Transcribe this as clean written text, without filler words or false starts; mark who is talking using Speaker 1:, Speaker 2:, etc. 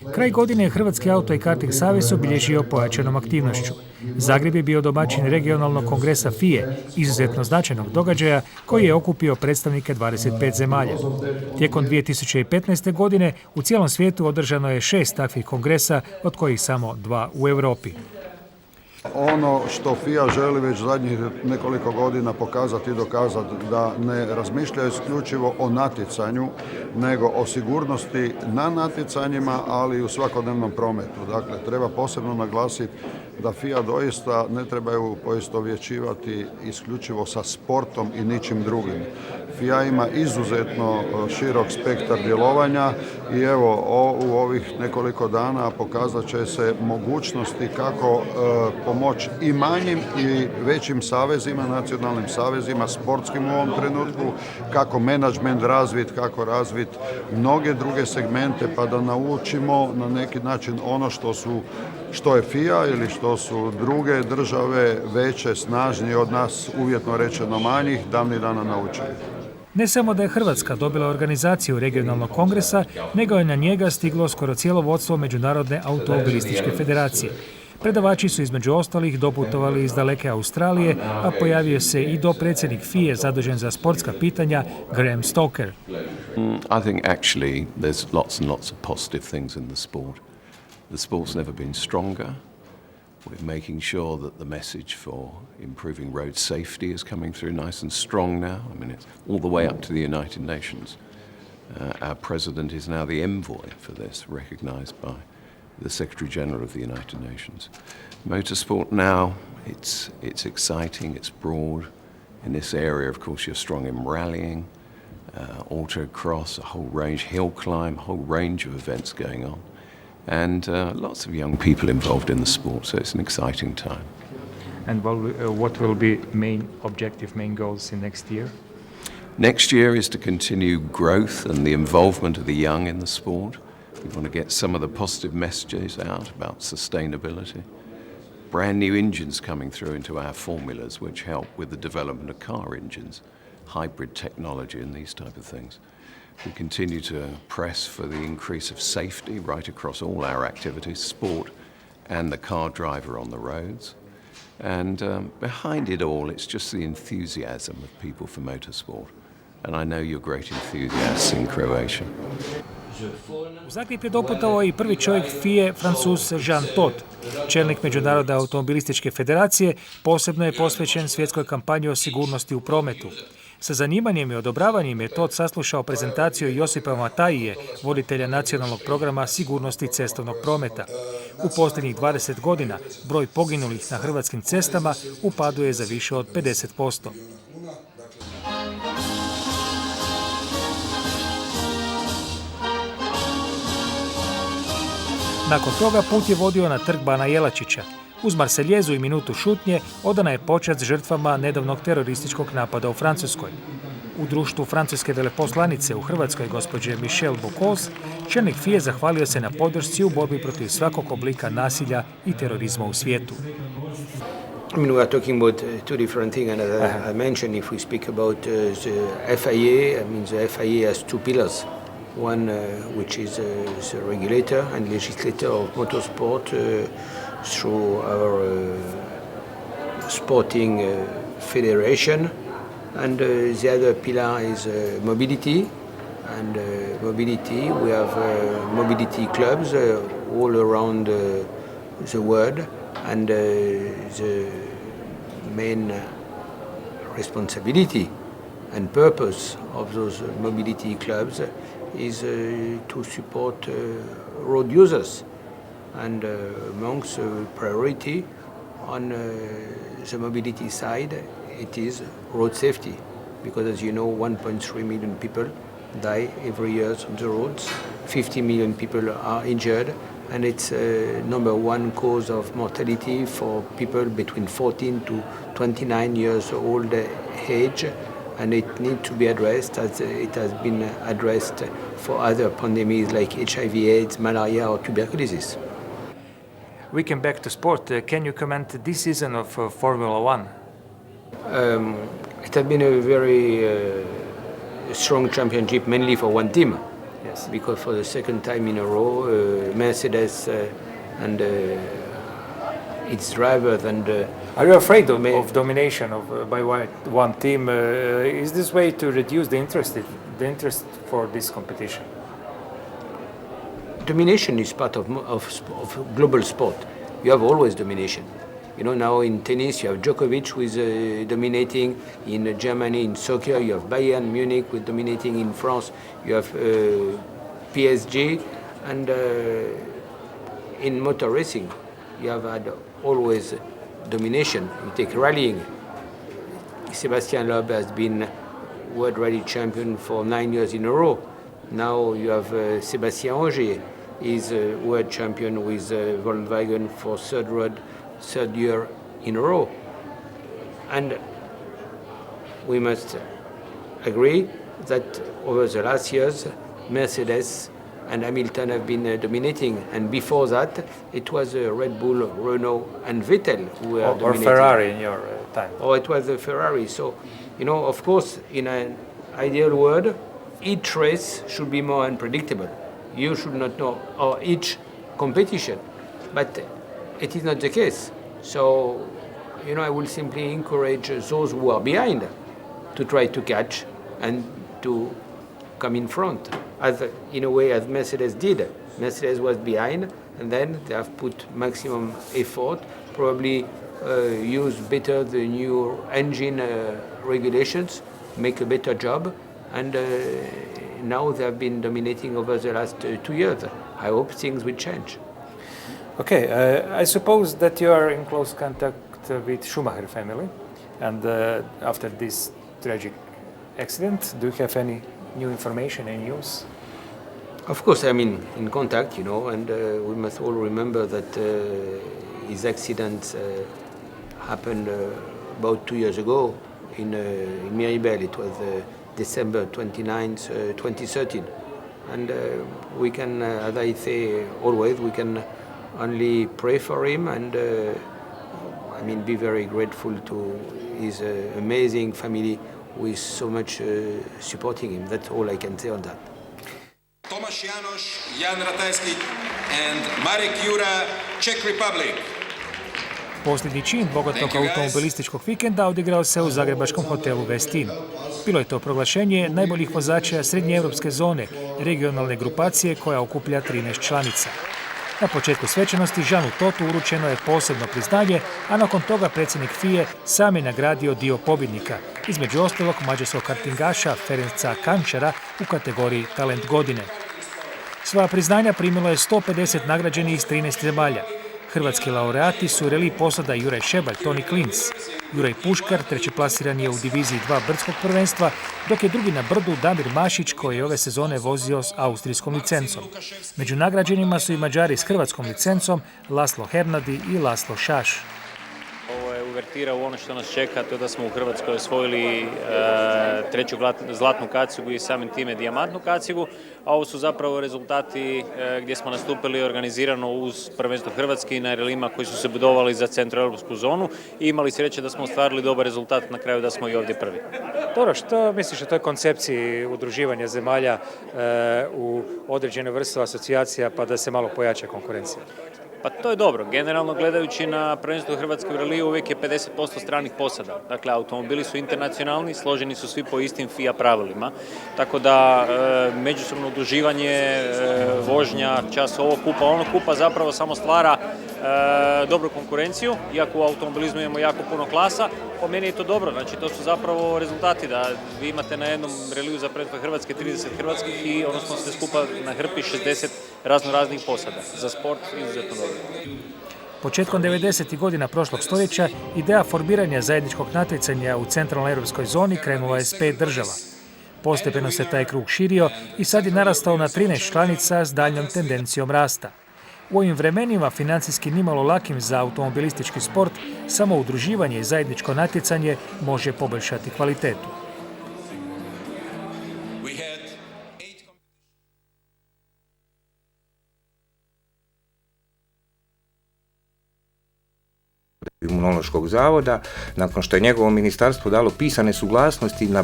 Speaker 1: Kraj godine je Hrvatski auto i karting savez obilježio pojačanom aktivnošću. Zagreb je bio domaćin regionalnog kongresa FIE, izuzetno značajnog događaja koji je okupio predstavnike 25 zemalja. Tijekom 2015. godine u cijelom svijetu održano je 6 takvih kongresa, od kojih samo 2 u Europi.
Speaker 2: Ono što FIA želi već zadnjih nekoliko godina pokazati i dokazati da ne razmišljaju isključivo o natjecanju, nego o sigurnosti na natjecanjima, ali i u svakodnevnom prometu. Dakle, treba posebno naglasiti da FIA doista ne trebaju poistovjećivati isključivo sa sportom i ničim drugim. FIA ima izuzetno širok spektar djelovanja i evo u ovih nekoliko dana pokazat će se mogućnosti kako pomoći i manjim i većim savezima, nacionalnim savezima, sportskim u ovom trenutku, kako menadžment razviti, kako razviti mnoge druge segmente pa da naučimo na neki način ono što je FIA ili što su druge države veće, snažnije od nas, uvjetno rečeno manjih, davnih dana naučili.
Speaker 1: Ne samo da je Hrvatska dobila organizaciju regionalnog kongresa, nego je na njega stiglo skoro cijelo vodstvo Međunarodne automobilističke federacije. Predavači su između ostalih doputovali iz daleke Australije, a pojavio se i dopredsjednik FIE zadužen za sportska pitanja Graham Stoker.
Speaker 3: I think actually there's lots and lots of positive things in the sport. The sport's never been stronger. We're making sure that the message for improving road safety is coming through nice and strong now. I mean, it's all the way up to the United Nations. Our president is now the envoy for this, recognized by the Secretary General of the United Nations. Motorsport now, it's exciting, it's broad. In this area, of course, you're strong in rallying, autocross, a whole range, hill climb, a whole range of events going on. And lots of young people involved in the sport, so it's an exciting time.
Speaker 1: And what will be main objective, main goals in next year?
Speaker 3: Next year is to continue growth and the involvement of the young in the sport. We want to get some of the positive messages out about sustainability. Brand new engines coming through into our formulas which help with the development of car engines, hybrid technology and these type of things. We continue to press for the increase of safety right across all our activities, sport and the car driver on the roads. And behind it all, it's just the enthusiasm of people for motorsport. And I know you're great enthusiasts in Croatia.
Speaker 1: U Zagreb je doputovao i prvi čovjek FIE, Francuz Jean Todt. Čelnik Međunarodne automobilističke federacije posebno je posvećen svjetskoj kampanji o sigurnosti u prometu. Sa zanimanjem i odobravanjem je Todt saslušao prezentaciju Josipa Matajije, voditelja nacionalnog programa sigurnosti cestovnog prometa. U posljednjih 20 godina broj poginulih na hrvatskim cestama u padu je za više od 50%. Nakon toga put je vodio na trg Bana Jelačića. Uz Marseljezu i minutu šutnje odana je počast žrtvama nedavnog terorističkog napada u Francuskoj. U društvu francuske veleposlanice u Hrvatskoj gospođe Michelle Bocos, čelnik FIE zahvalio se na podršci u borbi protiv svakog oblika nasilja i terorizma u svijetu.
Speaker 4: I mean, we are talking about two different things, and as I mentioned, if we speak about the FIA, I mean, the FIA has two pillars. One, which is the regulator and legislator of motorsport through our sporting federation, and the other pillar is mobility. And mobility, we have mobility clubs all around the world, and the main responsibility and purpose of those mobility clubs is to support road users, and amongst priority on the mobility side it is road safety, because as you know 1.3 million people die every year on the roads, 50 million people are injured, and it's number one cause of mortality for people between 14 to 29 years old age, and it needs to be addressed as it has been addressed for other pandemics like HIV, AIDS, malaria or tuberculosis.
Speaker 1: We came back to sport. Can you comment this season of Formula One?
Speaker 4: It has been a very strong championship, mainly for one team.
Speaker 1: Yes.
Speaker 4: because for the second time in a row, Mercedes and its drivers and
Speaker 1: Are you afraid of domination by one team? Is this way to reduce the interest for this competition?
Speaker 4: domination is part of global sport. You have always domination. You know, now in tennis you have Djokovic who is dominating. In Germany in soccer you have Bayern Munich with dominating. In France you have PSG, and in motor racing you have had always domination. You take rallying. Sébastien Loeb has been World Rally Champion for 9 years in a row. Now you have Sébastien Ogier is World Champion with Volkswagen for third year in a row. And we must agree that over the last years, Mercedes and Hamilton have been dominating. And before that, it was Red Bull, Renault, and Vettel who were dominating.
Speaker 1: Or Ferrari in your time.
Speaker 4: Or it was a Ferrari. So, you know, of course, in an ideal world, each race should be more unpredictable. You should not know, or each competition. But it is not the case. So, you know, I will simply encourage those who are behind to try to catch and to come in front, as in a way as Mercedes did. Mercedes was behind, and then they have put maximum effort, probably use better the new engine regulations, make a better job, and now they have been dominating over the last 2 years. I hope things will change.
Speaker 1: Okay, I suppose that you are in close contact with Schumacher family, and after this tragic accident, do you have any new information, any news?
Speaker 4: Of course, I'm in contact, you know, and we must all remember that his accident happened about 2 years ago in Miribel. It was December 29th, 2013. And we can, as I say always, we can only pray for him and be very grateful to his amazing family who is so much supporting him. That's all I can say on that.
Speaker 5: Tomasz Janosch, Jan Ratajski, and Marek Jura, Czech Republic.
Speaker 1: Posljednji čin bogatog automobilističkog vikenda odigrao se u zagrebačkom hotelu Westin. Bilo je to proglašenje najboljih vozača srednjeevropske zone, regionalne grupacije koja okuplja 13 članica. Na početku svečanosti Jeanu Tottu uručeno je posebno priznanje, a nakon toga predsjednik FIA sam je nagradio dio pobjednika, između ostalog mađarskog kartingaša Ferenca Kančara u kategoriji Talent godine. Svoja priznanja primilo je 150 nagrađenih iz 13 zemalja. Hrvatski laureati su Reli Posada Juraj Šebalj, Toni Klinc. Juraj Puškar, treći plasiran je u diviziji 2 brdskog prvenstva, dok je drugi na brdu Damir Mašić, koji je ove sezone vozio s austrijskom licencom. Među nagrađenima su i Mađari s hrvatskom licencom, Laslo Hernadi i Laslo Šaš.
Speaker 6: Ovo je uvertira u ono što nas čeka, to da smo u Hrvatskoj osvojili treću zlatnu kacigu i samim time dijamantnu kacigu, a ovo su zapravo rezultati gdje smo nastupili organizirano uz prvenstvo Hrvatske i na relima koji su se budovali za centroeuropsku zonu i imali sreće da smo ostvarili dobar rezultat na kraju da smo i ovdje prvi.
Speaker 1: Dobro, što misliš o toj koncepciji udruživanja zemalja u određene vrste asocijacija pa da se malo pojača konkurencija?
Speaker 6: Pa to je dobro. Generalno gledajući na prvenstvu Hrvatske u reliju uvijek je 50% stranih posada. Dakle, automobili su internacionalni, složeni su svi po istim FIA pravilima. Tako da međusobno udruživanje, vožnja, čas ovog kupa, onog kupa zapravo samo stvara dobru konkurenciju, iako u automobilizmu imamo jako puno klasa. Po meni je to dobro, znači to su zapravo rezultati da vi imate na jednom reliju za prvenstvo Hrvatske 30 hrvatskih i odnosno sve skupa na hrpi 60 raznih posada. Za sport izuzetno dobro.
Speaker 1: Početkom 90. godina prošlog stoljeća ideja formiranja zajedničkog natjecanja u centralnoj europskoj zoni krenula je s 5 država. Postepeno se taj krug širio i sad je narastao na 13 članica s daljnjom tendencijom rasta. U ovim vremenima, financijski nimalo lakim za automobilistički sport, samo udruživanje i zajedničko natjecanje može poboljšati kvalitetu.
Speaker 7: Imunološkog zavoda, nakon što je njegovo ministarstvo dalo pisane suglasnosti na